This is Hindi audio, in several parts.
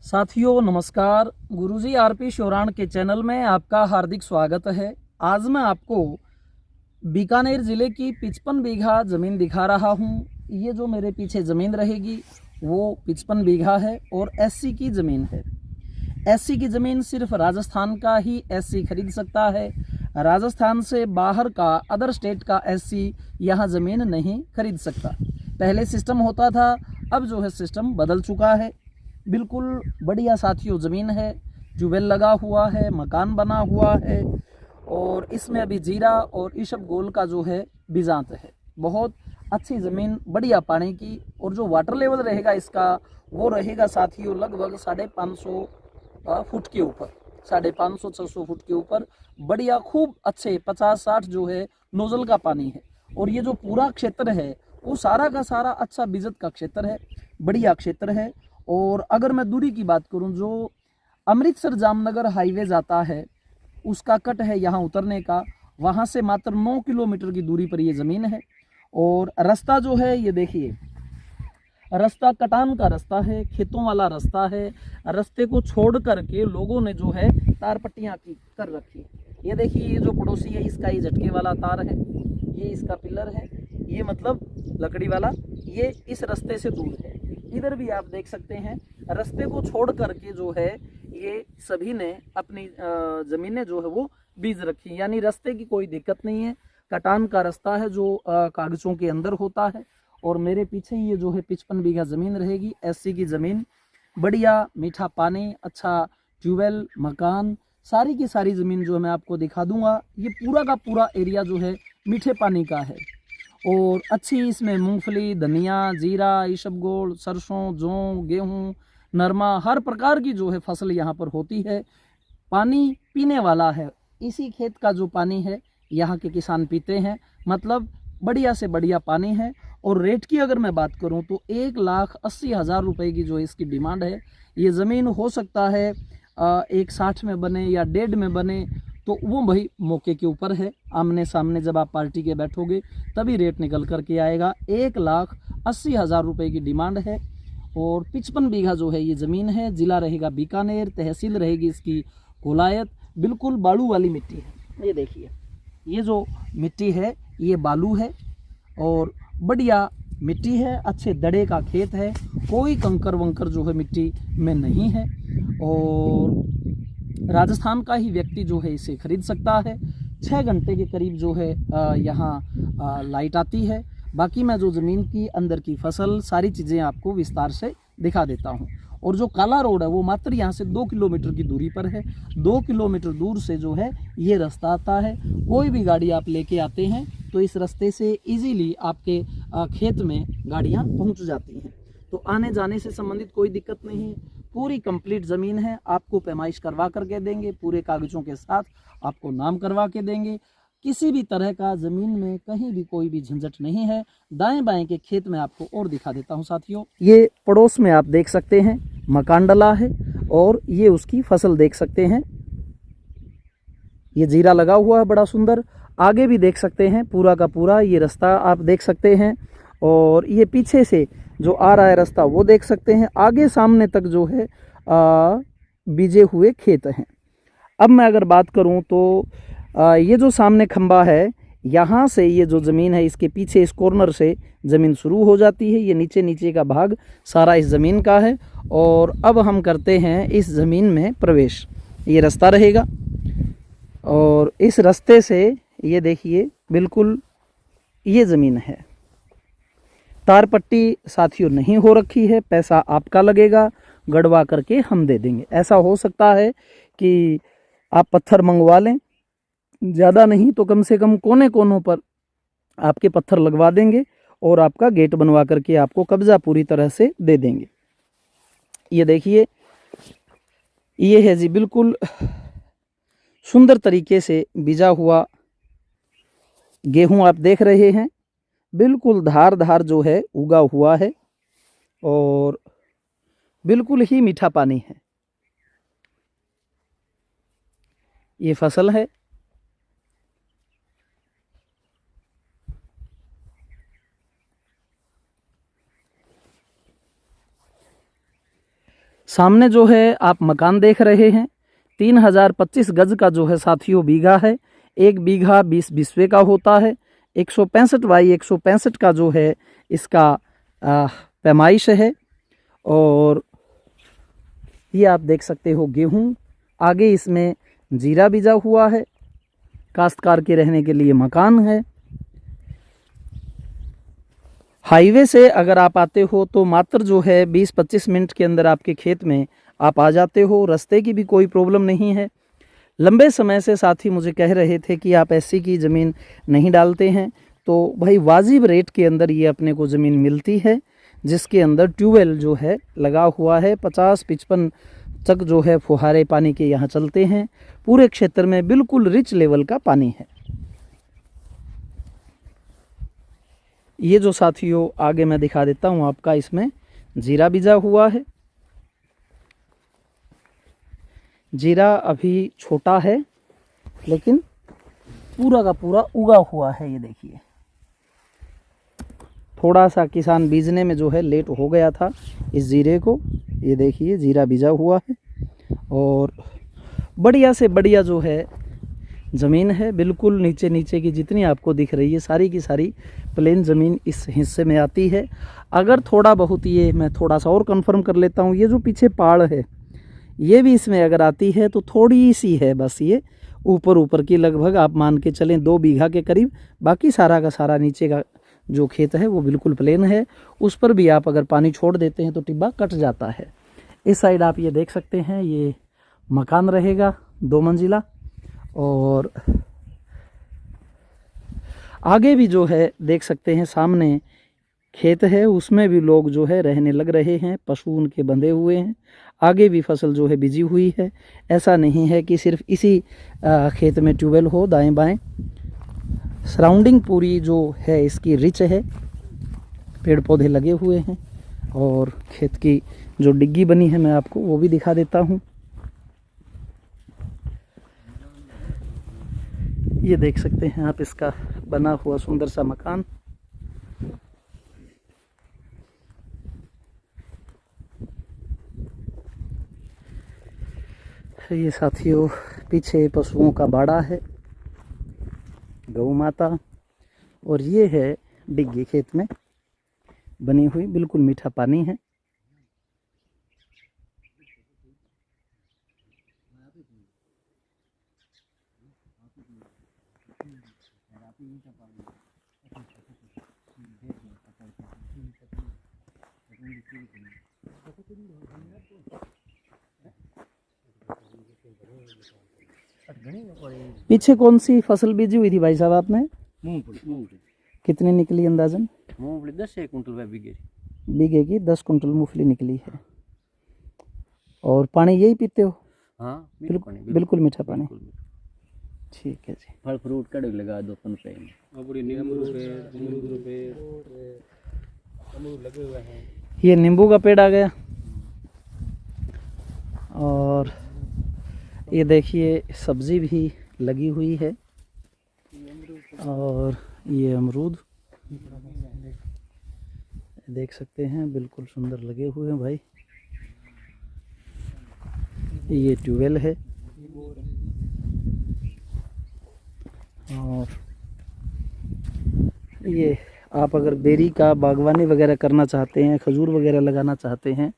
साथियों नमस्कार। गुरुजी आरपी शोराण के चैनल में आपका हार्दिक स्वागत है। आज मैं आपको बीकानेर ज़िले की 55 बीघा ज़मीन दिखा रहा हूँ। ये जो मेरे पीछे ज़मीन रहेगी वो 55 बीघा है और एससी की ज़मीन है। एससी की ज़मीन सिर्फ राजस्थान का ही एससी खरीद सकता है। राजस्थान से बाहर का अदर स्टेट का एससी यहाँ ज़मीन नहीं खरीद सकता। पहले सिस्टम होता था, अब जो है सिस्टम बदल चुका है। बिल्कुल बढ़िया साथियों ज़मीन है, ट्यूबवेल लगा हुआ है, मकान बना हुआ है और इसमें अभी जीरा और ईसबगोल का जो है बीजांत है। बहुत अच्छी ज़मीन, बढ़िया पानी की। और जो वाटर लेवल रहेगा इसका वो रहेगा साथियों लगभग 550 फुट के ऊपर, 550-600 फुट के ऊपर। बढ़िया खूब अच्छे 50-60 जो है नोजल का पानी है। और ये जो पूरा क्षेत्र है वो सारा का सारा अच्छा बिजत का क्षेत्र है, बढ़िया क्षेत्र है। और अगर मैं दूरी की बात करूं, जो अमृतसर जामनगर हाईवे जाता है उसका कट है यहाँ उतरने का, वहाँ से मात्र 9 किलोमीटर की दूरी पर ये ज़मीन है। और रास्ता जो है ये देखिए, रास्ता कटान का रास्ता है, खेतों वाला रास्ता है। रास्ते को छोड़ करके लोगों ने जो है तार पट्टियाँ की कर रखी है। ये देखिए, ये जो पड़ोसी है इसका ये झटके वाला तार है, ये इसका पिलर है, ये मतलब लकड़ी वाला, ये इस रास्ते से दूर है। इधर भी आप देख सकते हैं, रास्ते को छोड़ करके जो है ये सभी ने अपनी ज़मीनें जो है वो बीज रखी, यानी रास्ते की कोई दिक्कत नहीं है। कटान का रास्ता है जो कागजों के अंदर होता है। और मेरे पीछे ये जो है 55 बीघा ज़मीन रहेगी, एससी की ज़मीन, बढ़िया मीठा पानी, अच्छा ट्यूबवेल, मकान, सारी की सारी ज़मीन जो है मैं आपको दिखा दूंगा। ये पूरा का पूरा एरिया जो है मीठे पानी का है और अच्छी इसमें मूंगफली, धनिया, जीरा, ईसबगोल, सरसों, जौ, गेहूं, नरमा, हर प्रकार की जो है फसल यहाँ पर होती है। पानी पीने वाला है, इसी खेत का जो पानी है यहाँ के किसान पीते हैं, मतलब बढ़िया से बढ़िया पानी है। और रेट की अगर मैं बात करूँ तो 1,80,000 रुपये की जो इसकी डिमांड है। ये ज़मीन हो सकता है 1,60 में बने या 1.5 में बने, तो वो भाई मौके के ऊपर है। आमने सामने जब आप पार्टी के बैठोगे तभी रेट निकल कर के आएगा। 1,80,000 रुपये की डिमांड है और 55 बीघा जो है ये ज़मीन है। ज़िला रहेगा बीकानेर, तहसील रहेगी इसकी कोलायत। बिल्कुल बालू वाली मिट्टी है। ये देखिए, ये जो मिट्टी है ये बालू है और बढ़िया मिट्टी है, अच्छे दड़े का खेत है, कोई कंकर वंकर जो है मिट्टी में नहीं है। और राजस्थान का ही व्यक्ति जो है इसे खरीद सकता है। 6 घंटे के करीब जो है यहाँ लाइट आती है। बाकी मैं जो ज़मीन की अंदर की फसल सारी चीज़ें आपको विस्तार से दिखा देता हूँ। और जो काला रोड है वो मात्र यहाँ से 2 किलोमीटर की दूरी पर है। 2 किलोमीटर दूर से जो है ये रास्ता आता है। कोई भी गाड़ी आप लेके आते हैं तो इस रास्ते से इजीली आपके खेत में गाड़ियाँ पहुँच जाती हैं। तो आने जाने से संबंधित कोई दिक्कत नहीं है। पूरी कंप्लीट ज़मीन है, आपको पैमाइश करवा करके देंगे, पूरे कागज़ों के साथ आपको नाम करवा के देंगे। किसी भी तरह का ज़मीन में कहीं भी कोई भी झंझट नहीं है। दाएं बाएं के खेत में आपको और दिखा देता हूं साथियों। ये पड़ोस में आप देख सकते हैं मकान डला है और ये उसकी फसल देख सकते हैं, ये जीरा लगा हुआ है बड़ा सुंदर। आगे भी देख सकते हैं पूरा का पूरा ये रास्ता आप देख सकते हैं। और ये पीछे से जो आ रहा है रास्ता वो देख सकते हैं। आगे सामने तक जो है बीजे हुए खेत हैं। अब मैं अगर बात करूं तो ये जो सामने खंबा है, यहाँ से ये जो ज़मीन है इसके पीछे इस कॉर्नर से ज़मीन शुरू हो जाती है। ये नीचे नीचे का भाग सारा इस ज़मीन का है। और अब हम करते हैं इस ज़मीन में प्रवेश। ये रास्ता रहेगा और इस रास्ते से ये देखिए बिल्कुल ये ज़मीन है। तार पट्टी साथियों नहीं हो रखी है, पैसा आपका लगेगा, गड़वा करके हम दे देंगे। ऐसा हो सकता है कि आप पत्थर मंगवा लें, ज़्यादा नहीं तो कम से कम कोने कोनों पर आपके पत्थर लगवा देंगे और आपका गेट बनवा करके आपको कब्जा पूरी तरह से दे देंगे। ये देखिए, ये है जी बिल्कुल सुंदर तरीके से बीजा हुआ गेहूं आप देख रहे हैं, बिल्कुल धार धार जो है उगा हुआ है और बिल्कुल ही मीठा पानी है। ये फसल है। सामने जो है आप मकान देख रहे हैं 3025 गज का जो है साथियों बीघा है। एक बीघा 20 बिस्वे का होता है। 165 बाई 165 का जो है इसका पैमाइश है। और ये आप देख सकते हो गेहूं, आगे इसमें जीरा बीजा हुआ है। काश्तकार के रहने के लिए मकान है। हाईवे से अगर आप आते हो तो मात्र जो है 20-25 मिनट के अंदर आपके खेत में आप आ जाते हो। रास्ते की भी कोई प्रॉब्लम नहीं है। लंबे समय से साथी मुझे कह रहे थे कि आप ऐसी की ज़मीन नहीं डालते हैं, तो भाई वाजिब रेट के अंदर ये अपने को ज़मीन मिलती है, जिसके अंदर ट्यूबवेल जो है लगा हुआ है। 50-55 तक जो है फुहारे पानी के यहाँ चलते हैं। पूरे क्षेत्र में बिल्कुल रिच लेवल का पानी है। ये जो साथियों आगे मैं दिखा देता हूँ आपका, इसमें जीरा बीजा हुआ है। जीरा अभी छोटा है लेकिन पूरा का पूरा उगा हुआ है। ये देखिए, थोड़ा सा किसान बीजने में जो है लेट हो गया था इस जीरे को। ये देखिए जीरा बीजा हुआ है और बढ़िया से बढ़िया जो है ज़मीन है। बिल्कुल नीचे नीचे की जितनी आपको दिख रही है सारी की सारी प्लेन ज़मीन इस हिस्से में आती है। अगर थोड़ा बहुत ये मैं थोड़ा सा और कंफर्म कर लेता हूँ, ये जो पीछे पहाड़ है ये भी इसमें अगर आती है तो थोड़ी सी है बस, ये ऊपर की लगभग आप मान के चलें 2 बीघा के करीब। बाकी सारा का सारा नीचे का जो खेत है वो बिल्कुल प्लेन है। उस पर भी आप अगर पानी छोड़ देते हैं तो टिब्बा कट जाता है। इस साइड आप ये देख सकते हैं, ये मकान रहेगा 2 मंजिला। और आगे भी जो है देख सकते हैं सामने खेत है, उसमें भी लोग जो है रहने लग रहे हैं। पशु उनके बंधे हुए हैं। आगे भी फसल जो है बिजी हुई है। ऐसा नहीं है कि सिर्फ इसी खेत में ट्यूबवेल हो। दाएं बाएं सराउंडिंग पूरी जो है इसकी रिच है, पेड़ पौधे लगे हुए हैं। और खेत की जो डिग्गी बनी है मैं आपको वो भी दिखा देता हूँ। ये देख सकते हैं आप इसका बना हुआ सुंदर सा मकान। ये साथियों पीछे पशुओं का बाड़ा है, गौ माता। और ये है डिग्गी खेत में बनी हुई, बिल्कुल मीठा पानी है। पीछे कौन सी फसल बीजी हुई थी भाई साहब आपने? मूंगफली। कितनी निकली अंदाजन? मूंगफली 10 कुंटल बीघे की 10 कुंटल मूंगफली निकली है। और पानी यही पीते हो? हाँ, बिल्कुल मीठा पानी। ठीक है जी। फल फ्रूट कड़े लगा 2 पे लगे हुए हैं। ये नींबू का पेड़ आ गया। और ये देखिए सब्जी भी लगी हुई है। और ये अमरूद देख सकते हैं, बिल्कुल सुंदर लगे हुए हैं भाई। ये ट्यूबवेल है। और ये आप अगर बेरी का बागवानी वगैरह करना चाहते हैं, खजूर वगैरह लगाना चाहते हैं,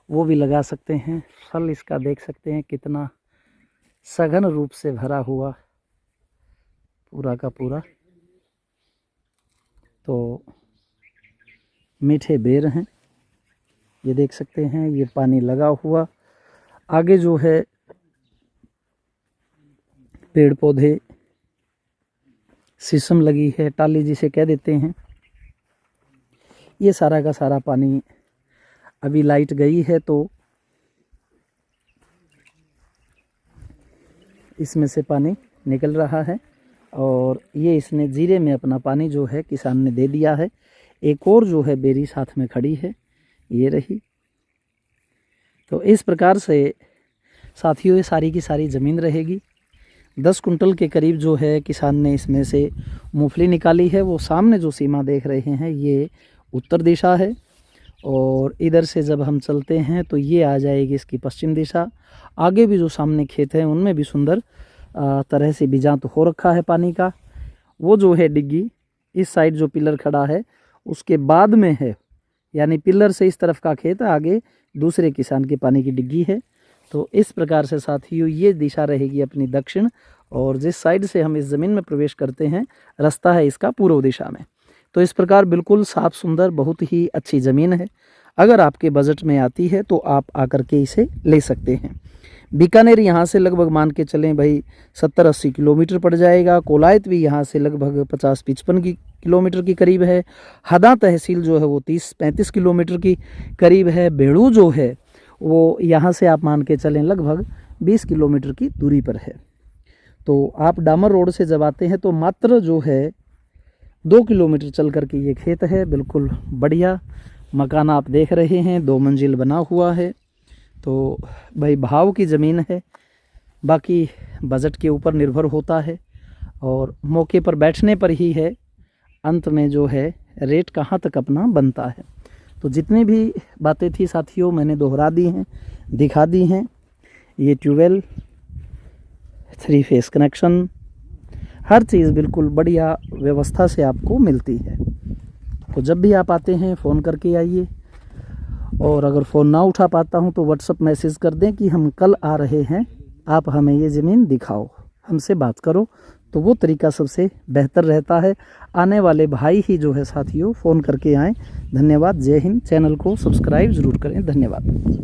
वो भी लगा सकते हैं। फल इसका देख सकते हैं कितना सघन रूप से भरा हुआ पूरा का पूरा। तो मीठे बेर हैं, ये देख सकते हैं। ये पानी लगा हुआ, आगे जो है पेड़ पौधे, शीशम लगी है, टाली जिसे कह देते हैं। ये सारा का सारा पानी, अभी लाइट गई है तो इसमें से पानी निकल रहा है। और ये इसने जीरे में अपना पानी जो है किसान ने दे दिया है। एक और जो है बेरी साथ में खड़ी है, ये रही। तो इस प्रकार से साथियों ये सारी की सारी ज़मीन रहेगी। 10 कुंटल के करीब जो है किसान ने इसमें से मूंगफली निकाली है। वो सामने जो सीमा देख रहे हैं ये उत्तर दिशा है। और इधर से जब हम चलते हैं तो ये आ जाएगी इसकी पश्चिम दिशा। आगे भी जो सामने खेत हैं उनमें भी सुंदर तरह से बिजात हो रखा है पानी का। वो जो है डिग्गी इस साइड जो पिलर खड़ा है उसके बाद में है, यानी पिलर से इस तरफ का खेत आगे दूसरे किसान के पानी की डिग्गी है। तो इस प्रकार से साथियों ये दिशा रहेगी अपनी दक्षिण, और जिस साइड से हम इस ज़मीन में प्रवेश करते हैं रास्ता है इसका पूर्व दिशा में। तो इस प्रकार बिल्कुल साफ सुंदर बहुत ही अच्छी ज़मीन है। अगर आपके बजट में आती है तो आप आकर के इसे ले सकते हैं। बीकानेर यहाँ से लगभग मान के चलें भाई 70-80 किलोमीटर पड़ जाएगा। कोलायत भी यहाँ से लगभग 50-55 किलोमीटर की करीब है। हदा तहसील जो है वो 30-35 किलोमीटर की करीब है। बेड़ू जो है वो यहाँ से आप मान के चलें लगभग 20 किलोमीटर की दूरी पर है। तो आप डामर रोड से जब आते हैं तो मात्र जो है 2 किलोमीटर चल करके ये खेत है। बिल्कुल बढ़िया मकान आप देख रहे हैं, 2 मंजिल बना हुआ है। तो भाई भाव की ज़मीन है, बाकी बजट के ऊपर निर्भर होता है और मौके पर बैठने पर ही है अंत में जो है रेट कहाँ तक अपना बनता है। तो जितनी भी बातें थी साथियों मैंने दोहरा दी हैं, दिखा दी हैं। ये ट्यूबवेल, 3 फेस कनेक्शन, हर चीज़ बिल्कुल बढ़िया व्यवस्था से आपको मिलती है। तो जब भी आप आते हैं फ़ोन करके आइए, और अगर फ़ोन ना उठा पाता हूं तो व्हाट्सअप मैसेज कर दें कि हम कल आ रहे हैं, आप हमें ये ज़मीन दिखाओ, हमसे बात करो। तो वो तरीका सबसे बेहतर रहता है। आने वाले भाई ही जो है साथियों फ़ोन करके आएँ। धन्यवाद। जय हिंद। चैनल को सब्सक्राइब ज़रूर करें। धन्यवाद।